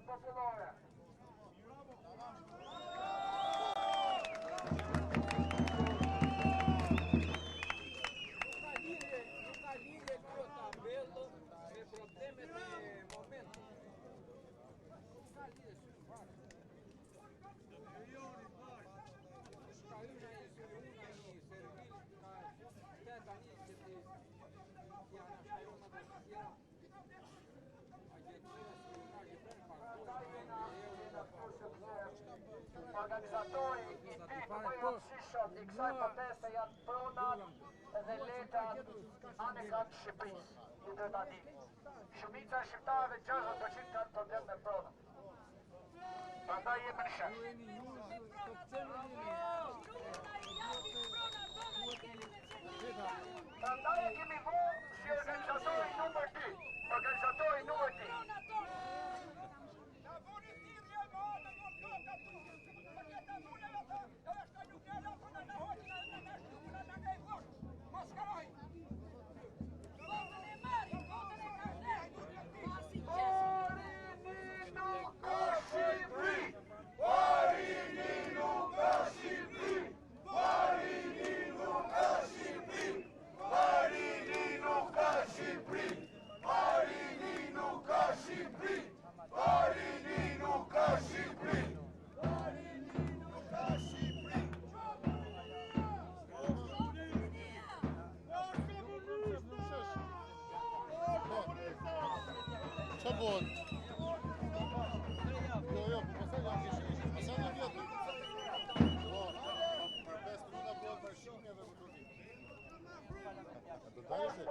popolare. Organizatori i ditë më rëndësishëm i kësaj proteste janë pronat dhe letrat anekat Shqipërisë, ju duhet ta dini. Shumica e shqiptarëve 60% kanë problem me pronat. Prandaj jemi në shesh. Prandaj e kemi vënë si organizatori numër 2. Organizatori numër 2. Bun. Jo, po pastaj jam kishë. Pastaj në vjetë. Po, për 5 minuta bëhet për shumjeve më të vitë. Do dajse?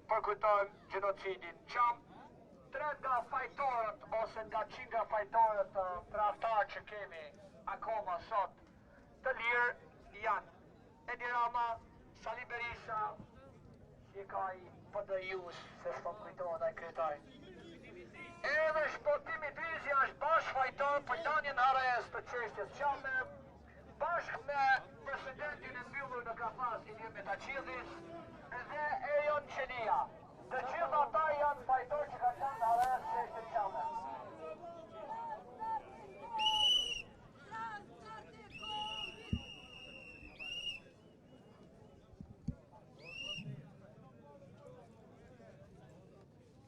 Përkujtojmë gjenocidin Qam. 3 nga fajtorët ose nga 100 nga fajtorët tradhtar që kemi akoma sot të lirë janë Edi Rama, Sali Berisha, si ka i PDI-us, se s'po kujtohet ai kryetari. Edhe Shpotimi Drizja është bashkë fajtor për lanjen arrest të çështjes Qame, bashkë me presidentin e mbyllur në Kafas Ilir Metaçidis dhe Erion Qenia. Të gjithë ata janë fajtorë që ka qenë në arrest çështjes Qame.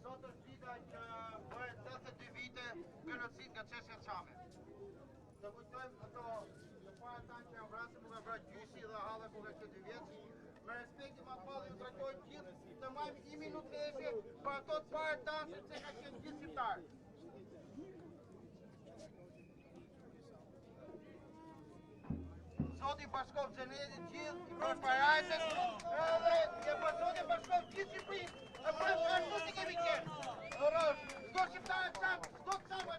Sot është dita që bëhet 82 vite genocid nga çështja Qame. Të kujtojmë ato në para tanë që janë vrasë, nuk ka vrarë gjyshi dhe hallë ku ka qenë 2 vjeç. Me respekti ma palë ju trajtojnë gjithë të majmë 1 minutë leshje për ato të parë tanë se ka qenë gjithë shqiptarë. Zoti Bashkov Gjenetit gjithë i përparajtës edhe e për Zoti Bashkov gjithë Shqipërinë e për ashtu si kemi qenë. Sto shqiptarë të qamë, sto të qamë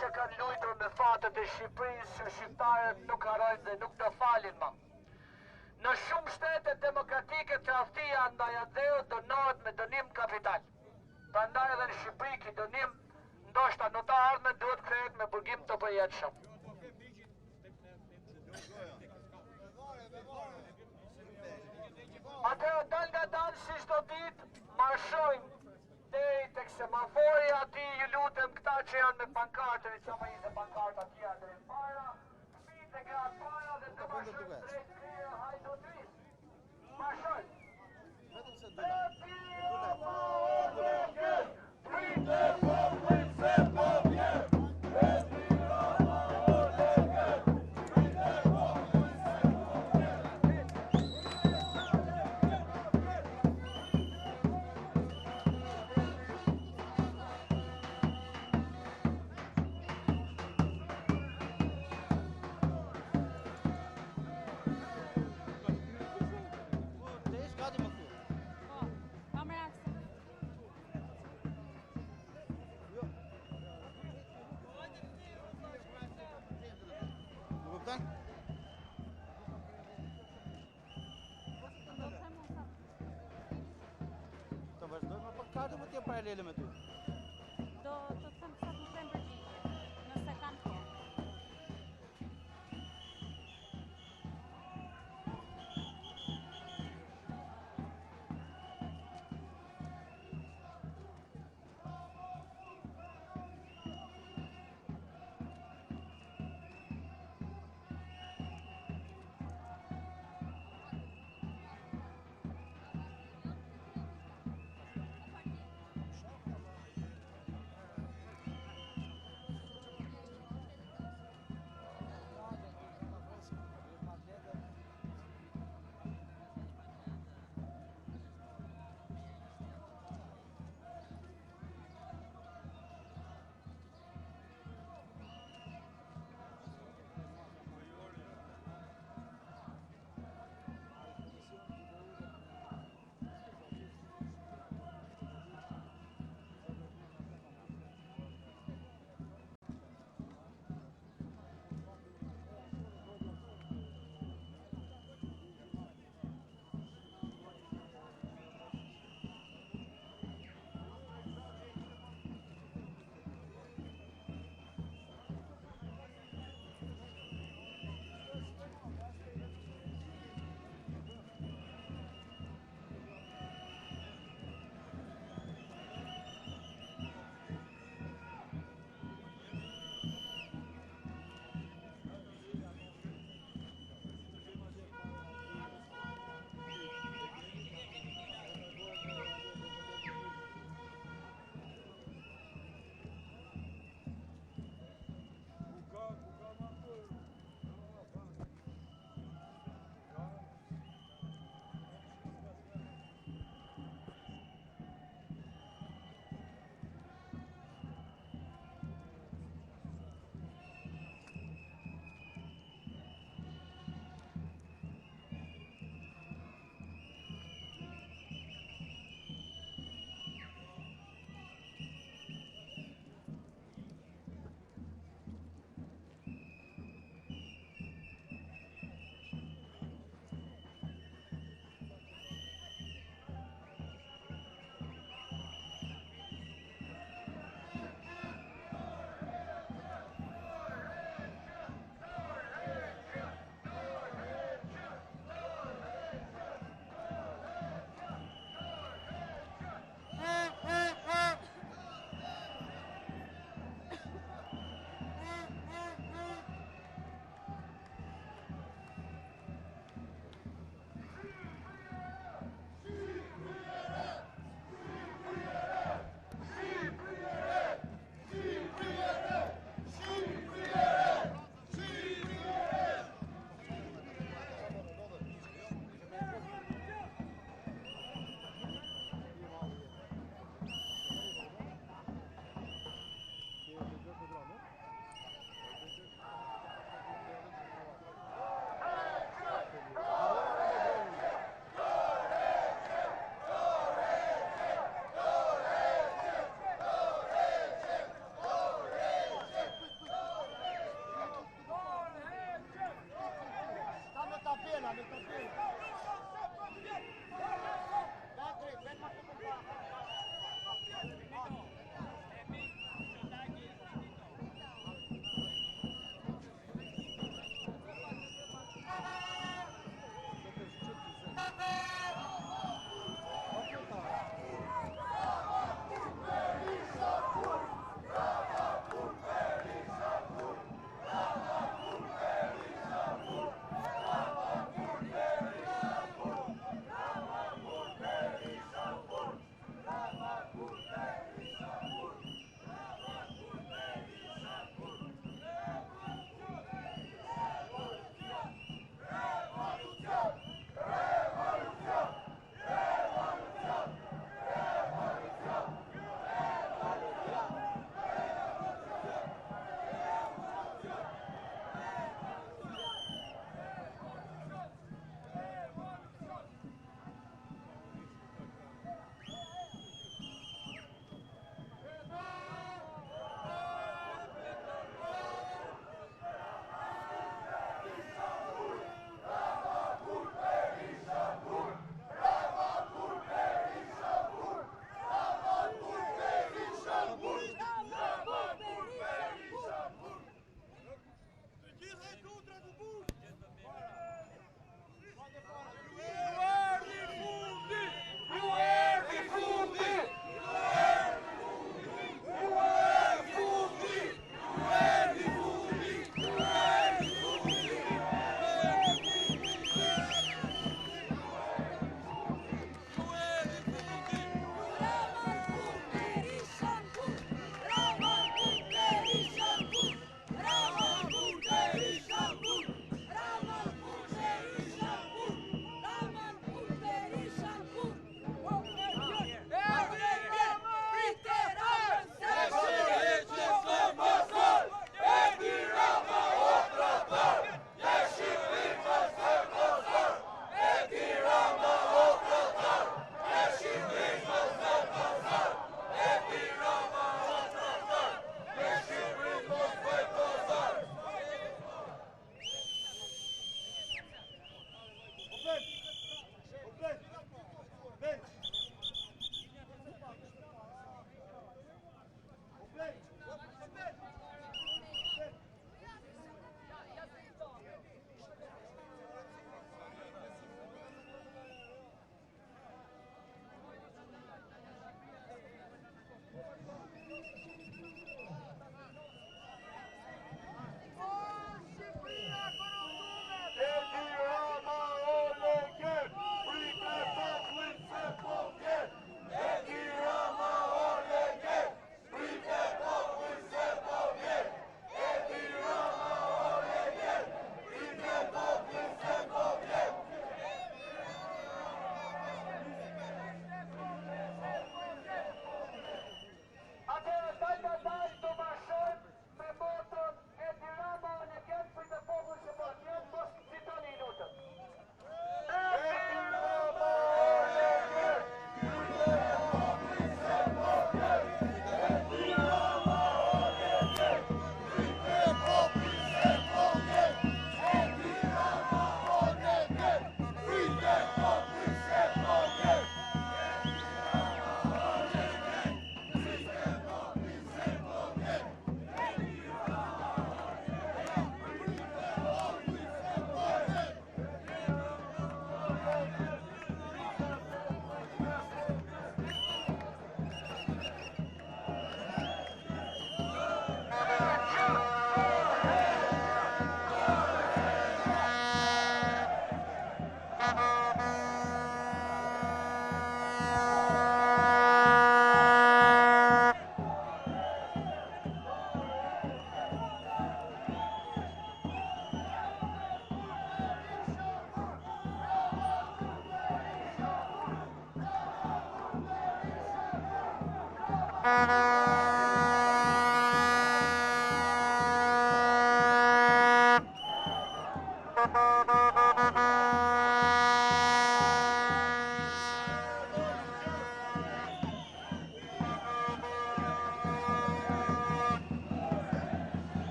që kanë lujtur me fatët e Shqipërisë që shqiptarët nuk harrojnë dhe nuk do falin më. Në shumë shtete demokratike tradhtia ndaj atëheut dënohet me dënim kapital. Prandaj edhe në Shqipëri ky dënim ndoshta në të ardhmen duhet kthehet me burgim të përjetshëm. Atëherë dal nga dal si çdo ditë marshojnë deri tek semafori aty, ju lutem këta që janë me pankartën, i çama ishte pankarta tjera deri para, fëmijët e gratë para dhe të marshojnë drejt krye hajdutris. Marshojnë. Vetëm se dule. Çfarë do të jem paralele me ty? Do të them sa të them përgjigje, nëse kam kohë.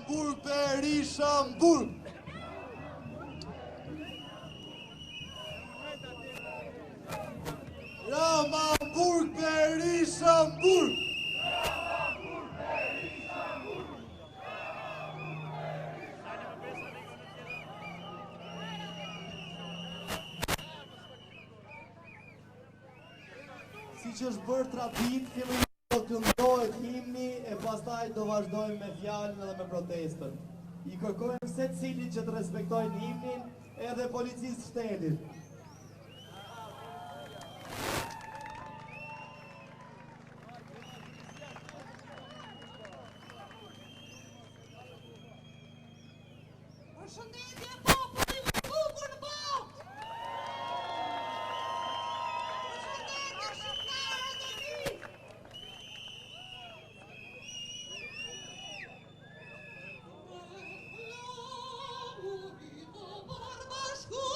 Burg, Berisha, Burg. Rama, Burg, Berisha, Burg. Si që është bërë tradit, fillim do të këndohet himni e pastaj do vazhdojmë me fjalën edhe me protestën. I kërkojmë secili që të respektojnë himnin edhe policisë shtetit. Përshëndetje populli më bukur në botë! Përshëndetje shqiptarët e mi! Flamuri të përbashkuar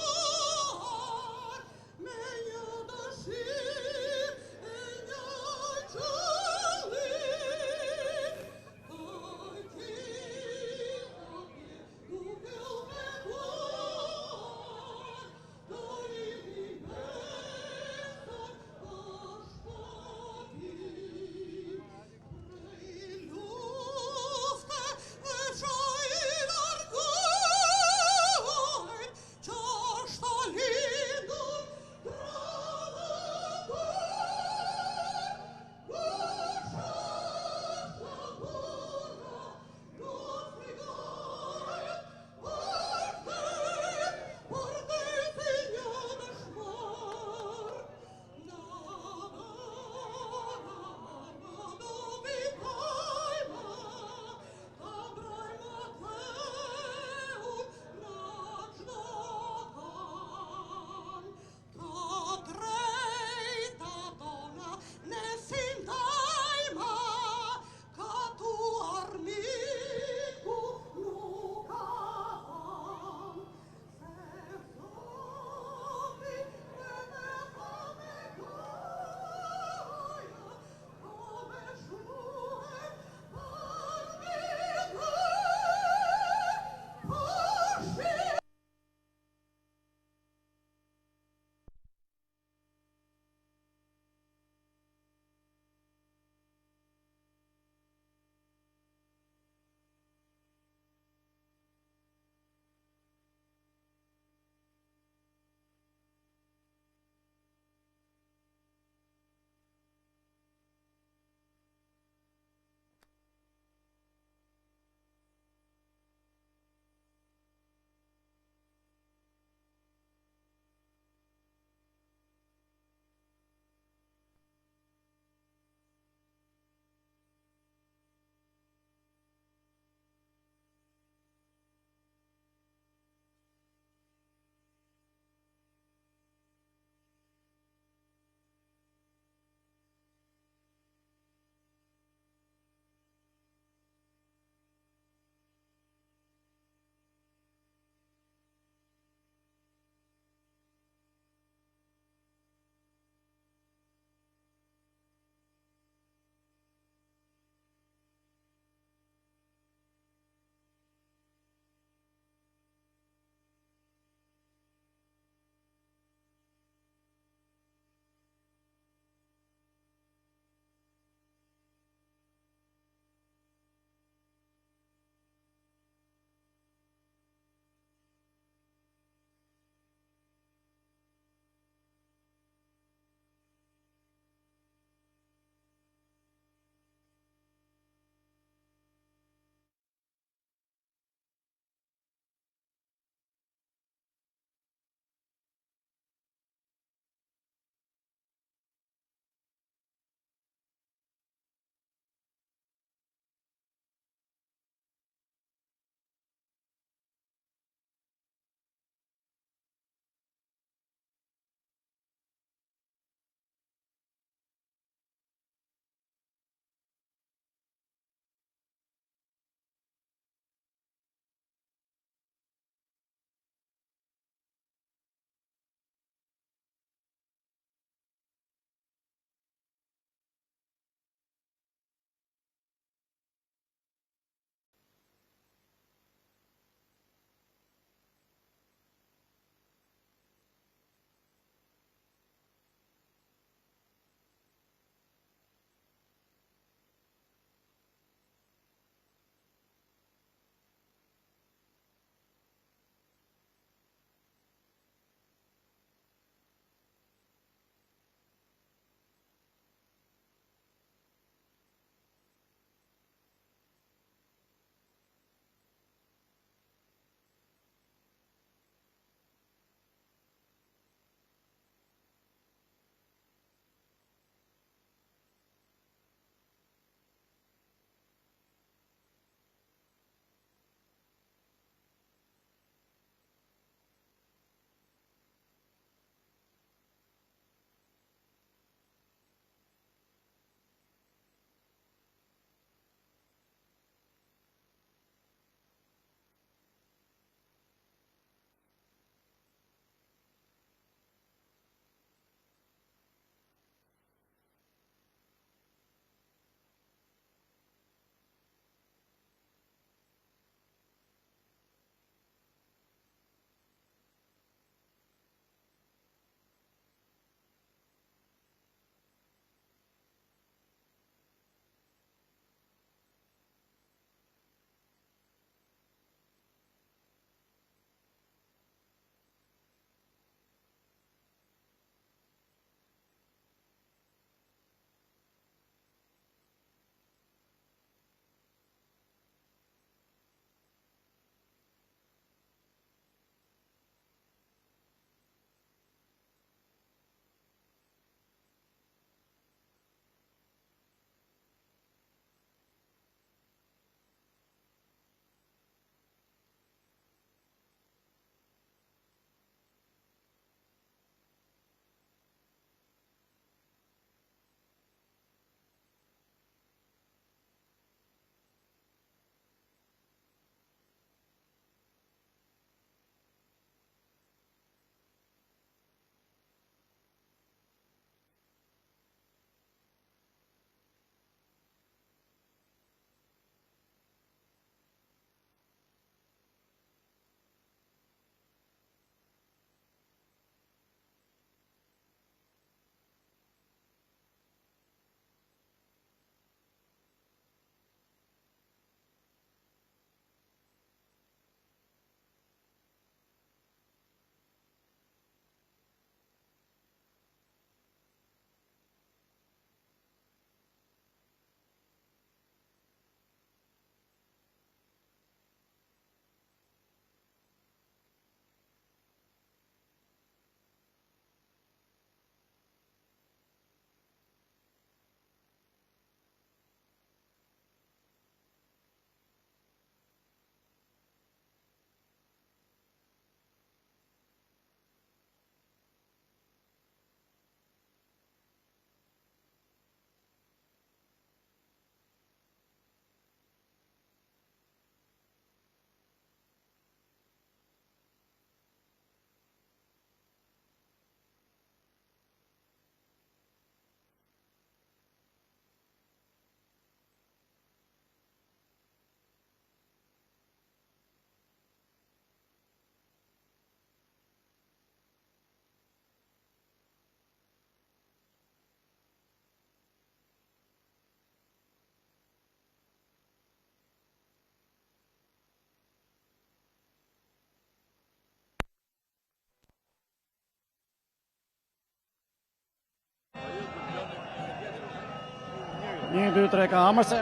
1, 2, 3, ka Hamërse.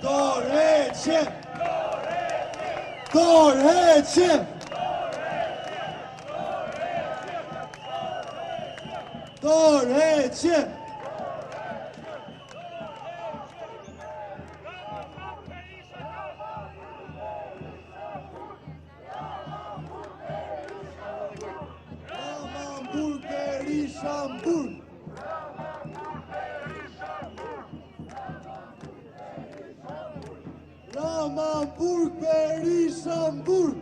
Dorheqje! Dorheqje! Dorheqje! Ramamburg, Berishamburg! Ramamburg, Berishamburg!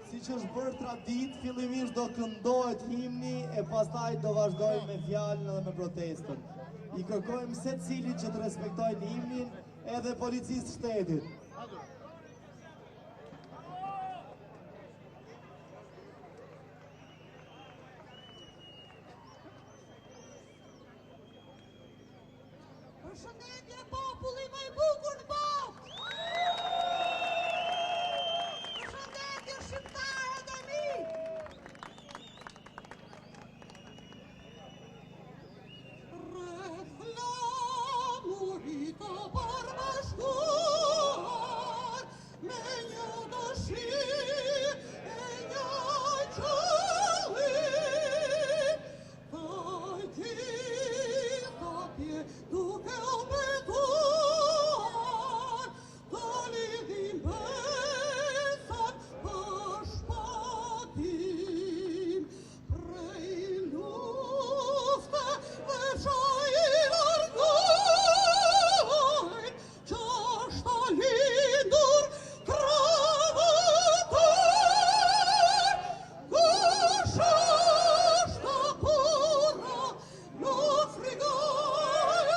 Si që është bërë tradit, fillimisht do këndohet himni e pastaj do vazhdojmë me fjalën dhe me protestën. I kërkojmë secilit që të respektojnë himnin edhe policisë shtetit. Përshëndetje populli më i bukur në botë! Përshëndetje shqiptarët e mi! Rreth flamurit të përbashkuar me një dëshirë e një qëllim, të gjitha atje duke u betuar, të lidhim besat për shpatim, prej lufte dhe qaj largojnë, që është lindur travator, kush është akura në frigojnë,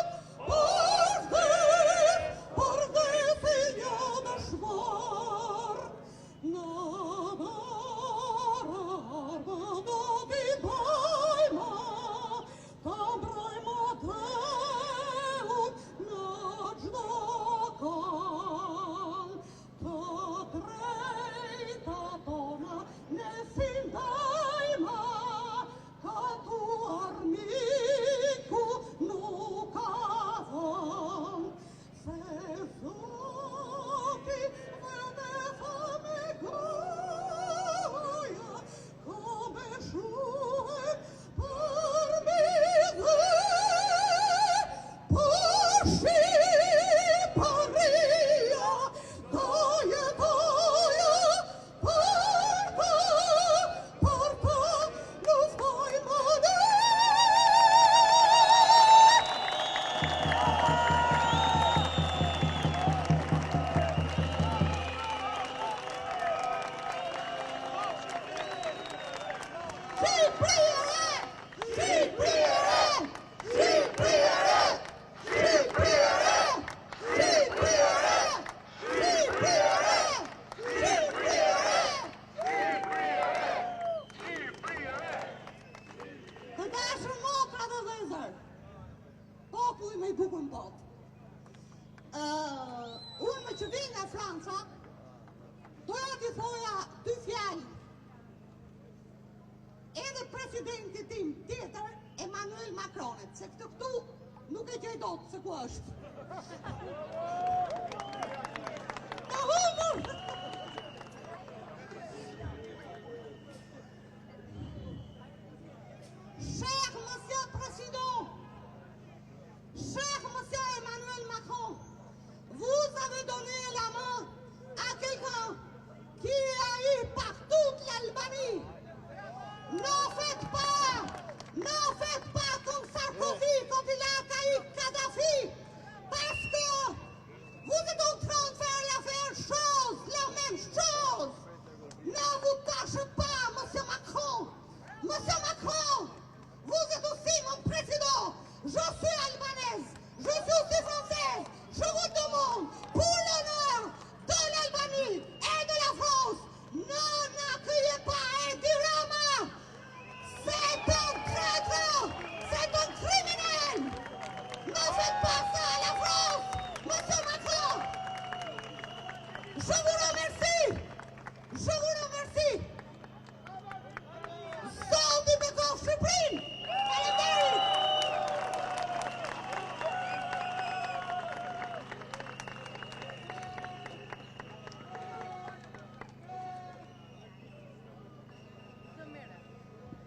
për dhefilja në shvar, në darë do t'i bajma, ta mbrajma Theun në gjdo kal, të drejta tona ne sindajma, ka tu armiku nuk ka dhënë, se Zoti vënë me goja, ka beshuar për midhe, për Shqipëria, do jetoja për të luftojmë ne. Të dashur motra dhe vëllezër, populli më i bukur në botë. Unë me që vi nga Franca, doja t'i thoja dy fjalë. Edhe presidenti tim tjetër, Emmanuel Macronit, se këtë këtu nuk e gjej dot se ku është. Në humor! Cher Monsieur Président, cher Monsieur Emmanuel Macron, vous avez donné la main à quelqu'un qui a eu par toute l'Albanie. N'en faites pas comme Sarkozy quand il a accueilli Kadhafi, parce que vous êtes en train de faire la même chose. Ne vous cachez pas, Monsieur Macron. Monsieur Macron, vous êtes aussi mon président. Je suis albanaise, je suis aussi française. Je vous demande, pour l'honneur de l'Albanie et de la France, ne n'accueillez pas Edi Rama.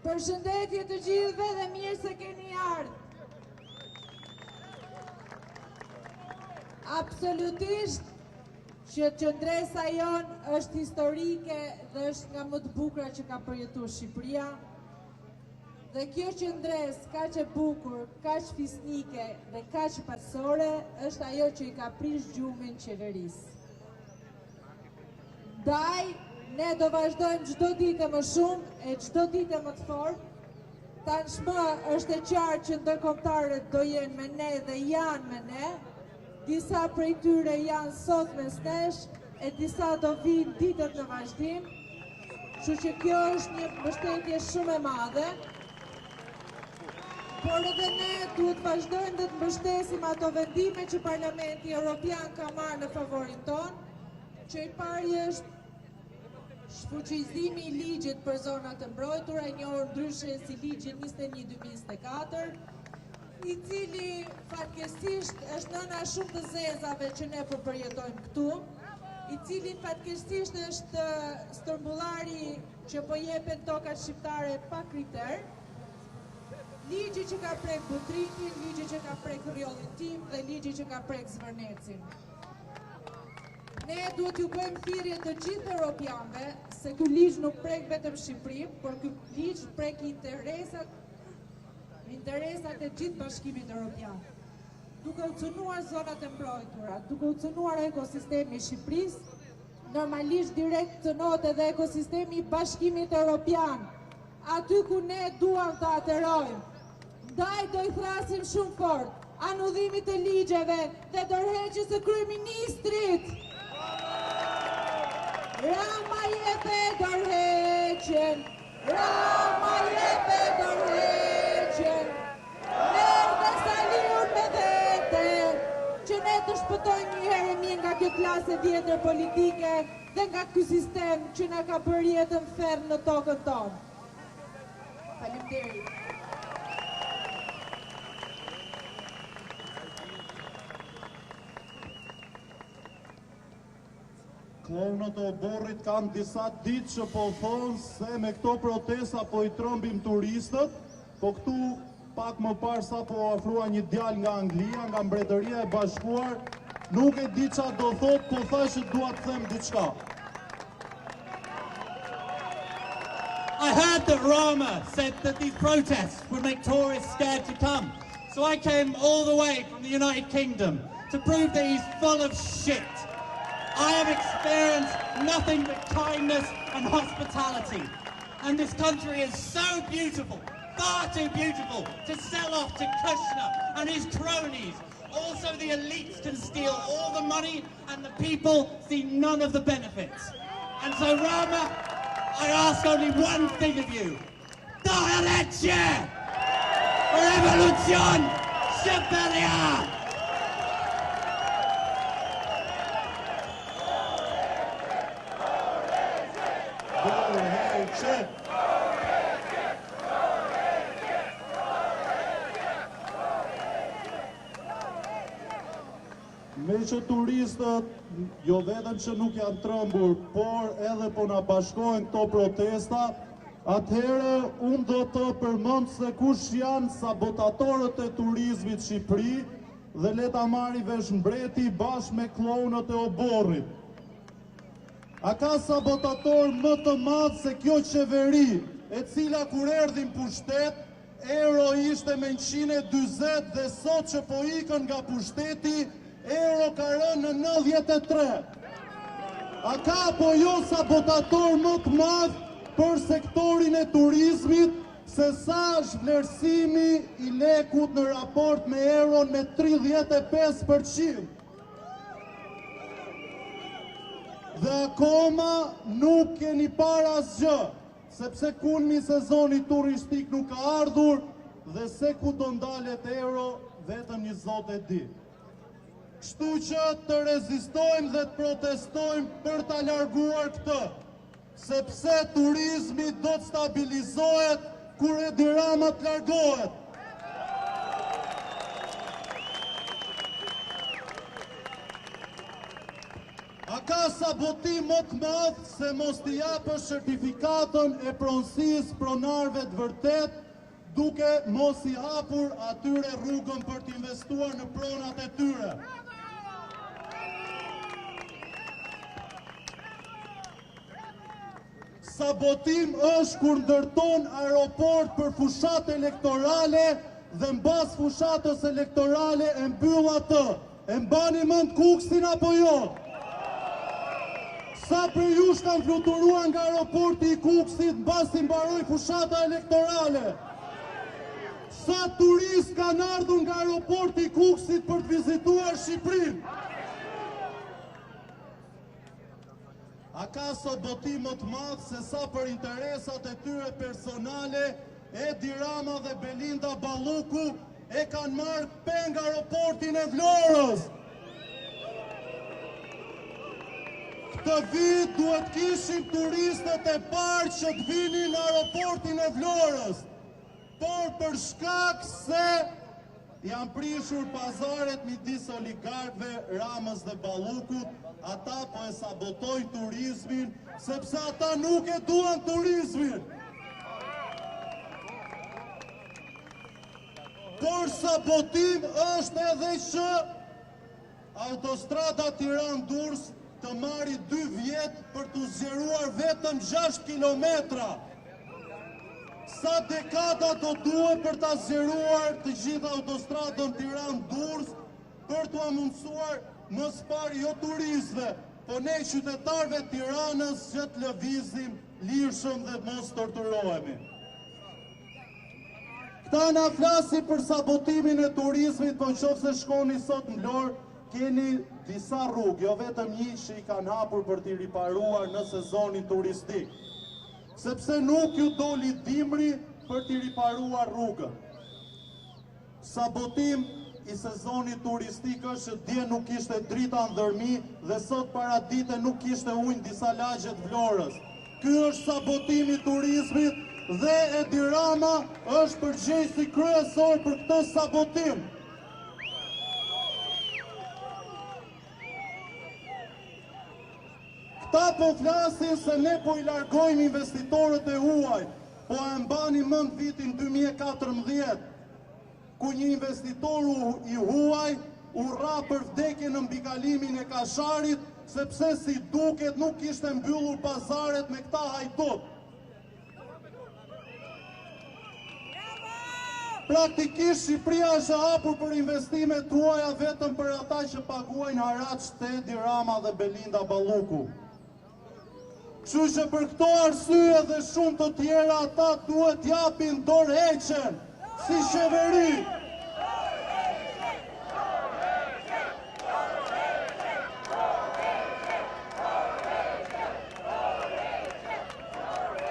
Përshëndetje të gjithëve dhe mirë se keni ardhur. Absolutisht që qendresa jon është historike dhe është nga më të bukura që ka përjetuar Shqipëria. Dhe kjo qendresë kaq e bukur, kaq fisnike dhe kaq pasore është ajo që i ka prish gjumin qeverisë. Ndaj, ne do vazhdojmë çdo ditë më shumë e çdo ditë më të fortë. Tashmë është e qartë që ndërkombëtarët do jenë me ne dhe janë me ne. Disa prej tyre janë sot mes nesh e disa do vinë ditët në vazhdim. Kështu që kjo është një mbështetje shumë e madhe. Por edhe ne duhet vazhdojmë dhe të mbështesim ato vendime që Parlamenti Evropian ka marrë në favorin tonë, që i pari është shfuqizimi i ligjit për zonat e mbrojtura, njohur ndryshe si ligji 21/2024, i cili fatkeqësisht është nëna shumë të zezave që ne po përjetojmë këtu, i cili fatkeqësisht është stërmbullari që po jepen tokat shqiptare pa kriter, ligji që ka prek Butrikin, ligji që ka prek rjollin tim dhe ligji që ka prek Zvërnecin. Ne duhet ju bëjmë thirrje të gjithë europianëve se ky ligj nuk prek vetëm Shqipërinë, por ky ligj prek interesat e gjithë bashkimit evropian. Duke u cënuar zonat e mbrojtura, duke u cënuar ekosistemi i Shqipërisë, normalisht direkt cënohet edhe ekosistemi i bashkimit evropian, aty ku ne duam të aterojmë. Ndaj do i thrasim shumë fort anullimit të ligjeve dhe dorëheqjes së kryeministrit. Rama jepe dorëheqjen, Rama jepe dorëheqjen, merr dhe Saliun me vete, që ne të shpëtojmë një herë mirë nga kjo klasë vjetër politike dhe nga ky sistem që na ka bërë jetën ferm në tokën tonë. Faleminderit. Klonët e oborrit kanë disa ditë që po thonë se me këto protesta po i trëmbim turistët, po këtu pak më parë sa po afrua një djalë nga Anglia, nga Mbretëria e Bashkuar, nuk e di çfarë do thotë, po thashë që dua të them diçka. I heard that Rama said that these protests would make tourists scared to come. So I came all the way from the United Kingdom to prove that he's full of shit. I have experienced nothing but kindness and hospitality. And this country is so beautiful, far too beautiful, to sell off to Kushner and his cronies. Also the elites can steal all the money and the people see none of the benefits. And so Rama, I ask only one thing of you. Dajaleće! Revolucion Shqipëria! Me që turistët, jo vetëm që nuk janë trëmbur, por edhe po na bashkojnë këto protesta, atëherë unë do të përmend se kush janë sabotatorët e turizmit Shqipëri dhe le ta marri vesh mbreti bashkë me klonët e oborrit. A ka sabotator më të madh se kjo qeveri, e cila kur erdhi në pushtet, euro ishte me 140 dhe sot që po ikën nga pushteti, euro ka rënë në 93. A ka po jo sabotator më të madh për sektorin e turizmit se sa është vlerësimi i lekut në raport me euron me 35%. Dhe akoma nuk keni para asgjë, sepse kulmi i sezonit turistik nuk ka ardhur dhe se ku do ndalet euro vetëm një zot e di. Kështu që të rezistojmë dhe të protestojmë për ta larguar këtë, sepse turizmi do të stabilizohet kur Edi Rama të largohet. A ka sabotim më të madh se mos t'i japësh certifikatën e pronësisë pronarëve të vërtet, duke mos i hapur atyre rrugën për t'investuar në pronat e tyre. Sabotim është kur ndërton aeroport për fushat elektorale dhe mbas fushatës elektorale e mbyll atë. E mbani mend Kuksin apo jo? Sa për ju kanë fluturuar nga aeroporti i Kuksit mbasi mbaroi fushata elektorale? Sa turist kanë ardhur nga aeroporti i Kuksit për të vizituar Shqipërinë? A ka sabotim më të madh se sa për interesat e tyre personale, Edi Rama dhe Belinda Balluku e kanë marrë peng aeroportin e Vlorës? Këtë vit duhet kishim turistët e parë që të vinin në aeroportin e Vlorës, por për shkak se janë prishur pazaret midis oligarkëve Ramës dhe Ballukut, ata po e sabotojnë turizmin, sepse ata nuk e duan turizmin. Por sabotim është edhe që autostrada Tiranë-Durrës të marri 2 vjet për të zgjeruar vetëm 6 kilometra. Sa dekada do duhet për të zgjeruar të gjithë autostradën Tiranë-Durrës për të mundësuar më pari jo turistëve, po ne qytetarëve të Tiranës që të lëvizim lirshëm dhe mos torturohemi. Këta na flasin për sabotimin e turizmit, po nëse shkoni sot në Vlorë, keni disa rrugë, jo vetëm një që i kanë hapur për t'i riparuar në sezonin turistik. Sepse nuk ju doli dimri për t'i riparuar rrugën. Sabotim i sezonit turistik është që dje nuk ishte drita ndërmi dhe sot para dite nuk ishte ujë në disa lagje të Vlorës. Ky është sabotim i turizmit dhe Edi Rama është përgjegjësi kryesor për këtë sabotim. Këta po flasin se ne po i largojmë investitorët e huaj, po e mbani mend vitin 2014, ku një investitor i huaj u rra për vdekje në mbikalimin e Kasharit, sepse si duket nuk ishte mbyllur pazaret me këta hajtot. Praktikisht Shqipëria është hapur për investimet tuaja vetëm për ata që paguajnë haraç te Edi Rama dhe Belinda Balluku. Kështu që për këto arsye dhe shumë të tjera ata duhet japin dorëheqjen si qeveri.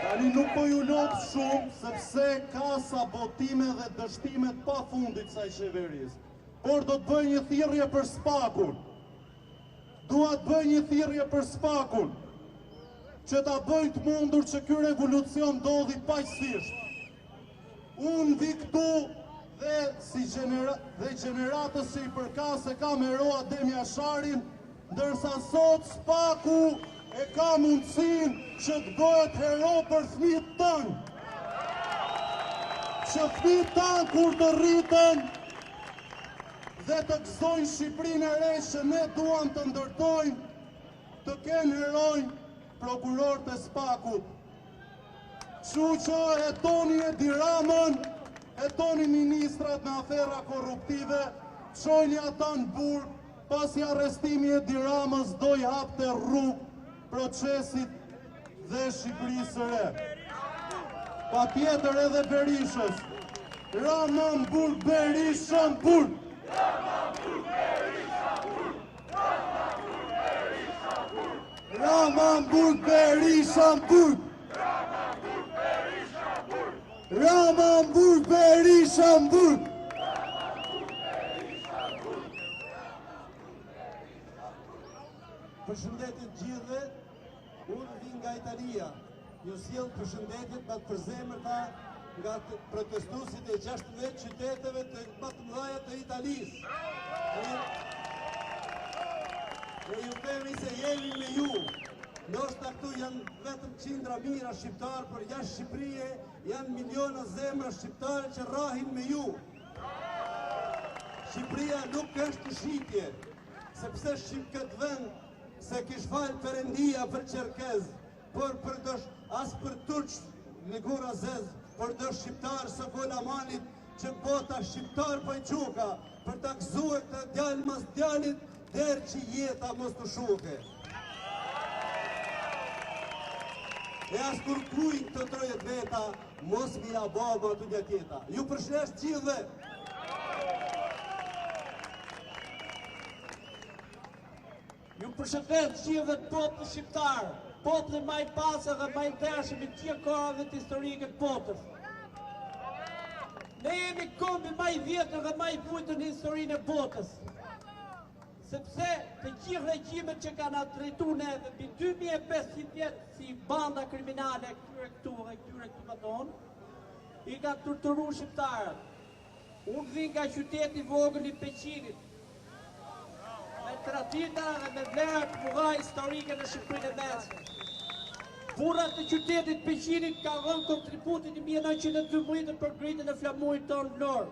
Tani nuk po ju lot shumë, sepse ka sabotime dhe dështime të pafundit kësaj qeverisë. Por do të bëj një thirrje për Spakun. Dua të bëj një thirrje për Spakun, që ta bëjnë të mundur që ky revolucion ndodhi paqësisht. Unë vi këtu dhe gjeneratës që i përkas e ka me Roa Demi Asharin, ndërsa sot Spaku e ka mundësin që të bëhet hero për fëmijët tanë. Që fëmijët tanë kur të rriten dhe të gëzojnë Shqipërinë e re që ne duam të ndërtojmë, të kenë herojnë prokurorët e Spakut. Kështu që hetoni Edi Ramën, hetoni ministrat në afera korruptive, çojni ata në burg, pasi arrestimi i Edi Ramës do i hapte rrugë procesit dhe Shqipërisë së re. Patjetër edhe Berishës. Rama në burg, Berisha në burg. Rama në burg, Berisha në burg. Rama në burg, Berisha në burg. Përshëndetit gjithëve, unë vin nga Italia. Ju sjell përshëndetjet më të përzemërta nga protestuesit e 16 qyteteve të më të mëdha të Italisë. Dhe ju themi se jemi me ju. Ndoshta këtu janë vetëm qindra mira shqiptarë, por jashtë Shqipërie janë miliona zemra shqiptare që rrahin me ju. Shqipëria nuk është shitje, sepse shqip këtë vend se kish falë Perëndia për Çerkez, por për dosh as për turq në gura zez, por dosh shqiptarë së Golamanit që bota shqiptar për quka, për të gëzuar të djalë mas djalit, der që jeta mos të shuke. E as kur kujnë të trojet veta, mos mi ja baba të një tjeta. Ju përshlesh gjithë. Ju përshëndet gjithë të popë shqiptarë, popë më i pasë dhe më i ndershëm i gjithë kohëve të historike të botës. Ne jemi kombi më i vjetër dhe më i fujtë në historinë e botës. Sepse të gjithë regjimet që kanë drejtu neve mbi 2500 vjetë si banda kriminale këtyre më thonë, i ka torturu shqiptarët. Unë vin nga qyteti vogël i Peqinit, me tradita dhe me vlerat buha historike në Shqipërinë e Mesme. Burrat të qytetit Peqinit ka dhënë kontributin 1912 për ngritjen e flamurit tonë vlorë.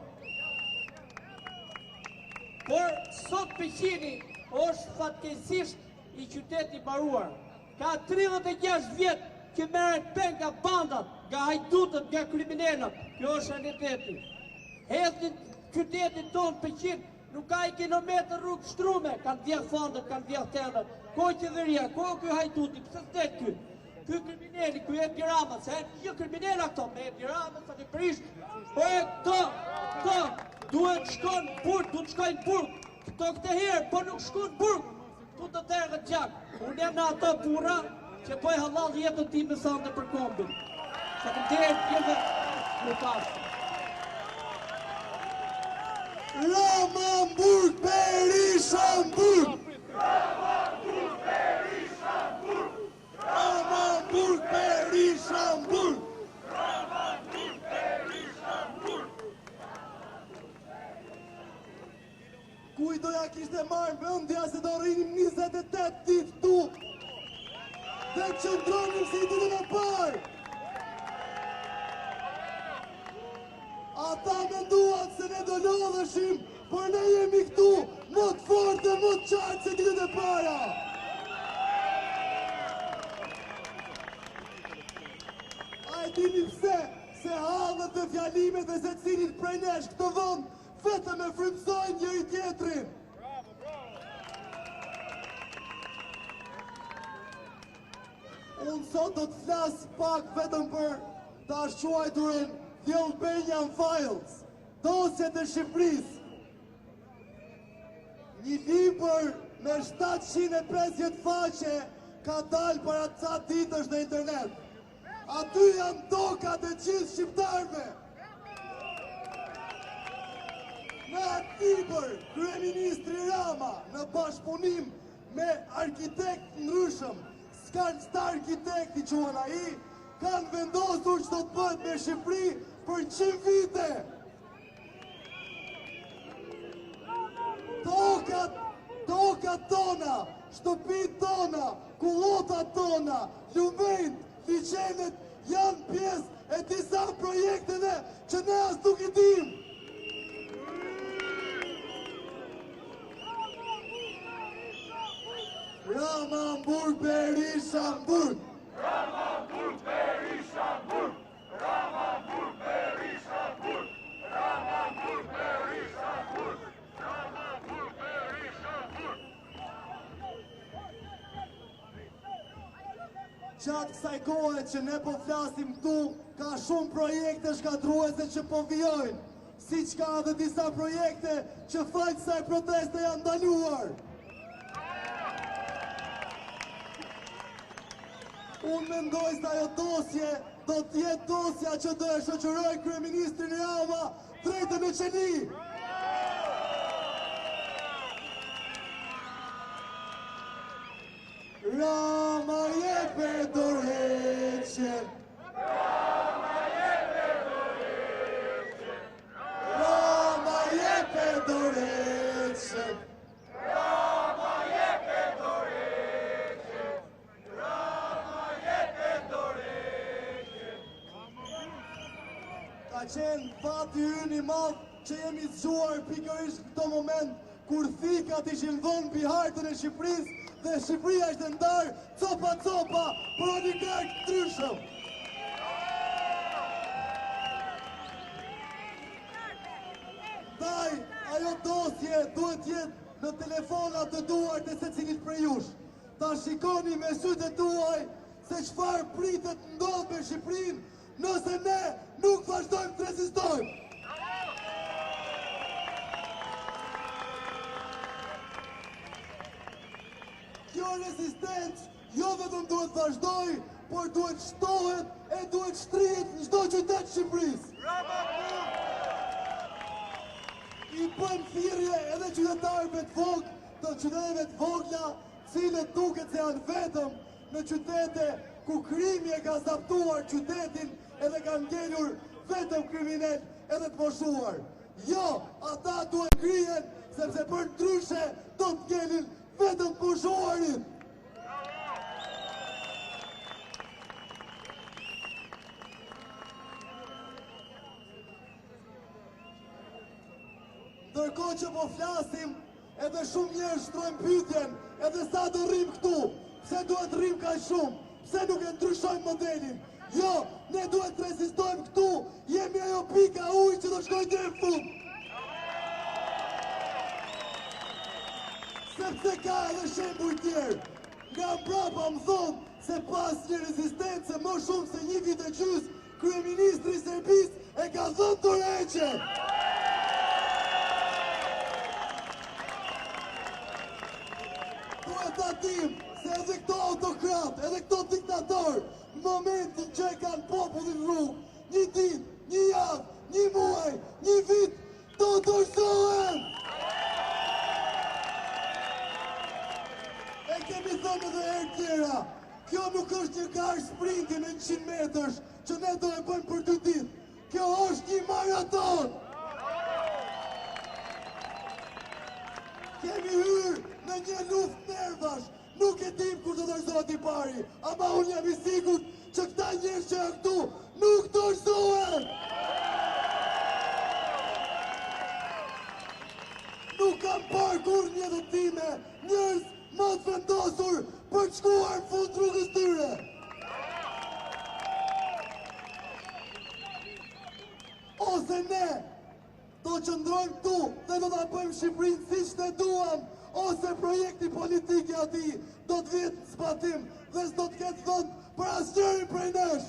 Por sot Peqini është fatkeqësisht i qyteti i mbaruar. Ka 36 vjet që merret peng nga bandat, nga hajdutët, nga kriminalët. Kjo është realiteti. Hedhin qytetin tonë Peqin, nuk ka i kilometër rrugë shtrume, kanë vjedh fondet, kanë vjedh tendet. Ko qeveria, ko ky hajduti, pse s'det ky? Ky kriminali, ky Edi Rama, se jo kriminala këto, me Edi Rama, fatipërisht, po e këto duhet shkon burg, duhet shkojnë burg. Këto këtë herë, po nuk shkon burg, tu të tergët gjak. Unë jam në ato burra që po e halal jetën ti me sande për kombin. Sa të terë tjeve në pasë. Rama Burg, Berisha Burg! Rama Burg, Berisha Burg! Rama Burg, Berisha Burg! Rama Burg, Berisha Burg! Kujtoja kishte marrë vendja se do rrinim 28 ditë tu dhe qëndronim si ditën e parë. Ata menduan se ne do lodheshim, por ne jemi këtu më të fortë dhe më të qartë se ditën e para. A e dini pse? Se hallet dhe fjalimet dhe se cilit prej nesh këtë vend vetëm e frymëzojnë njëri tjetrin. Unë sot do të flas pak vetëm për të quajturin The Albanian Files, dosjet e Shqipërisë. Një libër me 750 faqe ka dalë para ca ditësh në internet. Aty janë tokat e gjithë shqiptarëve. Në atë libër, kryeministri Rama, në bashkëpunim me arkitekt ndryshëm, sta arkitekti quan ai, kanë vendosur që do të bëhet me Shqipëri për 100 vite. Tokat tona, shtëpit tona, kullotat tona, lumejt, liçenet janë pjesë e disa projekteve që ne as nuk i dim. Rama Burg, Berisha Burg! Rama Burg, Berisha Burg! Rama Burg, Berisha Burg! Rama Burg, Berisha Burg! Rama Burg, Berisha Burg! Qatë kësaj kohe që ne po flasim këtu, ka shumë projekte shkatruese që po vijojnë, si që ka dhe disa projekte që fajtë kësaj proteste janë ndaluar. Unë mendoj se ajo dosje do t'jetë dosja që do e shoqëroj kryeministrin Rama drejtën e qeni. Rama jepe dorëheqjen. Rama jepe dorëheqjen. Rama jepe dorëheqjen. Rama jepe dorëheqjen. Ka qenë fati ynë I madh që jemi zgjuar pikërisht në këto moment kur thikat ishin dhënë mbi hartën e Shqipërisë dhe Shqipëria ishte ndarë copa për oligarkë të ndryshëm. Ndaj, ajo dosje duhet jetë në telefonat të duart e secilit prej jush. Ta shikoni me sytë e tuaj se çfarë pritet ndodh me Shqipërinë nëse ne nuk vazhdojmë të rezistojmë. Kjo rezistencë jo vetëm duhet vazhdoj, por duhet shtohet e duhet shtrihet në çdo qytet të Shqipërisë. I bën thirrje edhe qytetarëve të qyteteve të vogla, cilët duket se janë vetëm në qytete ku krimi e ka zaptuar qytetin edhe ka ngelur vetëm kriminal edhe të moshuar. Jo, ata duhet ngrihen sepse për ndryshe do të ngelin vetëm të moshuarit. Ndërkohë që po flasim, edhe shumë njerëz shtrojnë pyetjen, edhe sa do rrim këtu? Pse duhet rrim kaq shumë? Pse nuk e ndryshojmë modelin? Jo, ne duhet të rezistojmë këtu, jemi ajo pika ujë që do shkojë deri në fund. Sepse ka edhe shembuj tjerë. Nga mbrapa më thonë se pas një rezistence më shumë se 1 vit e gjys, kryeministri I Serbisë e ka dhënë dorëheqje. Duhet ta dim se edhe këto autokrat, edhe këto diktator, në momentin që e kanë popullin rrugë, një ditë, një javë, një muaj, një vit, do dorëzohen! E kemi thënë edhe herë tjera, kjo nuk është një garë sprinti në 100 metrësh, që ne do e bëjmë për 2 ditë. Kjo është një maraton! Kemi hyrë në një luftë nervash, nuk e dim kur do dorëzohet I pari, ama unë jam I sigurt që këta njerëz që janë këtu nuk dorëzohen. Nuk kam parë kur një jetën time njerëz më të vendosur për të shkuar në fund rrugës tyre. Ose ne do qëndrojmë këtu dhe do ta bëjmë Shqipërinë siç ne duam, ose projekti politik I atij do të vjetë në zbatim dhe s'do të ketë vend për asnjërin prej nesh.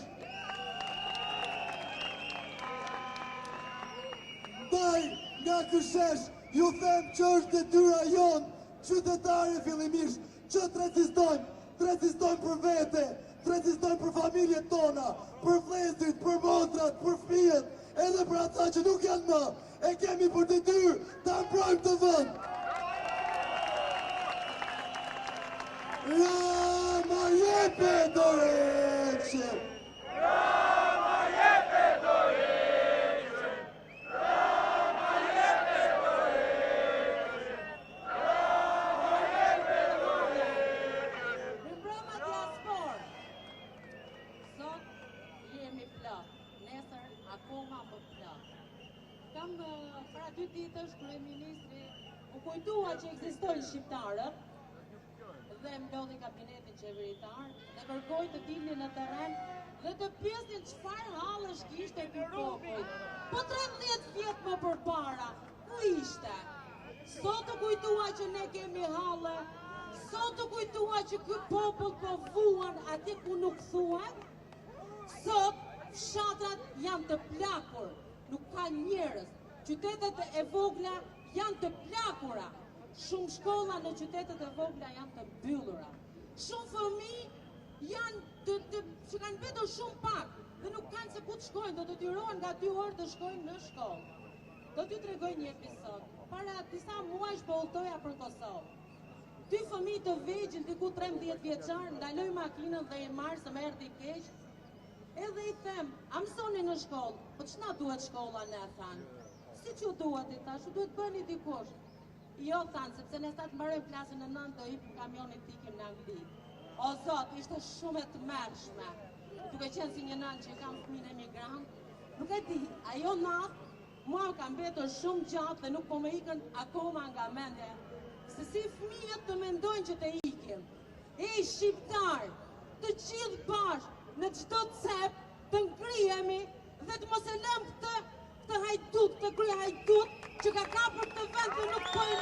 Ndaj, nga ky shesh, ju them që është detyra jonë, qytetarë fillimisht, që të rezistojmë për vete, të rezistojmë për familjet tona, për vëllezërit, për motrat, për fëmijët, edhe për ata që nuk janë më, e kemi për detyrë ta mbrojmë të vend. Rama jepe dorëheqje! Rama jepe dorëheqje! Rama jepe dorëheqje! Rama jepe dorëheqje! Rëmbrëma diaspor, sot jemi plot, nesër akoma më plot. Kam para 2 ditësh kryeministri u kujtua që ekzistojnë shqiptarët dhe mblodhi kabinetin qeveritar dhe kërkoi të dilnin në terren dhe të pyesin çfarë hallesh kishte ky popull. Po 13 vjet më përpara, ku ishte? Sot u kujtua që ne kemi halle, sot u kujtua që ky popull po vuan atje ku nuk thuan. Sot fshatrat janë të plakur, nuk ka njerëz. Qytetet e vogla janë të plakura. Shumë shkolla në qytetet e vogla janë të mbyllura. Shumë fëmijë janë që kanë vetur shumë pak dhe nuk kanë se ku të shkojnë, do të detyrohen nga 2 orë të shkojnë në shkollë. Do t'ju tregoj një episod. Para disa muajsh po udhtoja për Kosovë. 2 fëmijë të vegjël, diku 13 vjeçar, ndaloj makinën dhe I marr se më erdhi keq. Edhe I them, a mësoni në shkollë? Po ç'na duhet shkolla ne, thanë. Si që duhet I thash, duhet bëni dikush. Jo, thanë, sepse ne sa të mbarojmë klasën e 9 do hipim kamionit t'ikim në Angli. O Zot, ishte shumë e tmerrshme. Duke qenë si një nanë që kam fëmijën emigrant, Nuk e di, ajo natë, mua më ka mbetur shumë gjatë dhe nuk po më ikën akoma nga mendja. Se si fëmijët të mendojnë që të ikim. Ej, shqiptar, të gjithë bashkë, në çdo cep, të ngrihemi dhe të mos e lëm këtë hajdut, këtë kry hajdut, që ka kapur këtë vend dhe nuk po e